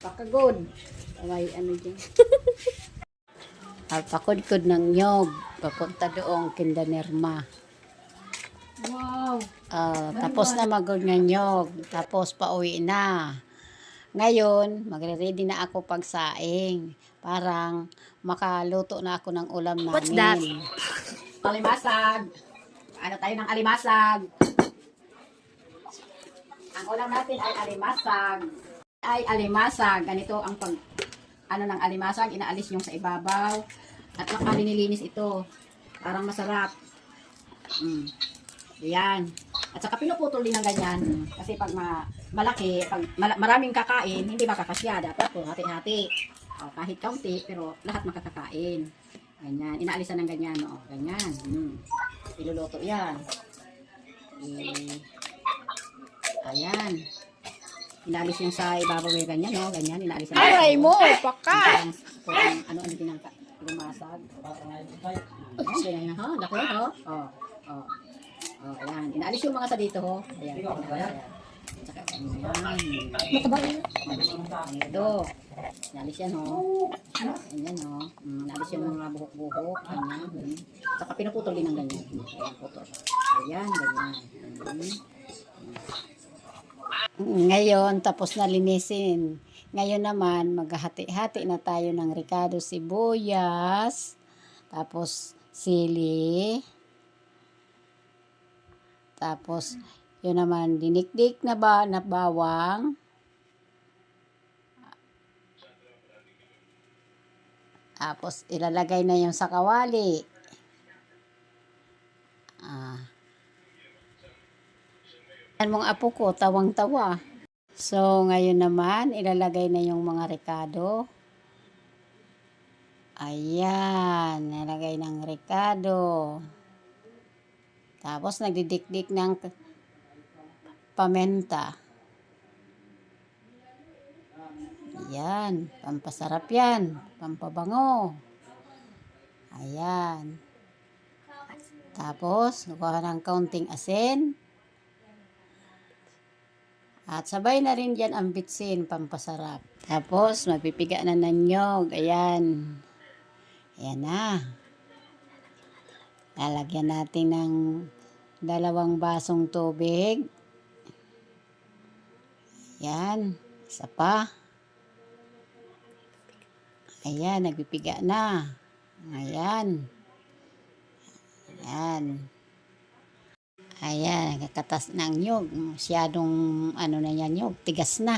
Pakagod. Away, ano dyan. Pakod-kod ng nyog. Papunta doong Kindanerma. Wow. Tapos na magod ng nyog. Tapos pauwi na. Ngayon, magre-ready na ako pagsaing. Parang makaluto na ako ng ulam namin. What's that? Alimasag. Ano tayo ng alimasag? Ang ulam natin ay alimasag. Ganito ang pag ano ng alimasag, inaalis yung sa ibabaw at saka linilinis ito. Parang masarap. Yan. At saka pinuputol din ng ganyan. Kasi pag malaki, pag maraming kakain, hindi makakasya. Dapat po hati-hati. Kahit kaunti, pero lahat makakakain. Ganyan. Inaalisan ng ganyan. Ganyan. Iluluto yan. Ayan. Inalis yung sa ibabaw yung ganyan, no? Ganyan, inalis yung Aray mo, paka! Ano din ang lumasag. Ayan, ganyan, ha? Laki, ho? Ayan. Inaalis yung mga sa dito, ho? Ayan. Tsaka, ayan. Ito. Inalis yan, ho? Ayan, ho? Inalis yung mga buhok-buhok. Ayan. Tsaka pinuputol din ng ganyan. Ayan, ganyan. Ngayon, tapos na linisin. Ngayon naman, maghahati-hati na tayo ng ricado sibuyas, tapos sili, tapos yun naman, dinikdik na bawang, tapos ilalagay na yung sa kawali. Yan mong apo ko, tawang-tawa. So, ngayon naman, ilalagay na yung mga ricado. Ayan, nilagay ng ricado. Tapos, nagdidikdik ng pamenta. Ayan, pampasarap yan, pampabango. Ayan. Tapos, kukuha ng kaunting asin. At sabay na rin dyan ang bitsin, pampasarap. Tapos, magpipiga na ng nyog. Ayan. Ayan na. Lalagyan natin ng 2 basong tubig. Ayan. Isa pa. Ayan, nagpipiga na. Ayan. Ayan. Ayan, kakatas ng nyog. Masyadong, ano na yan nyog, tigas na.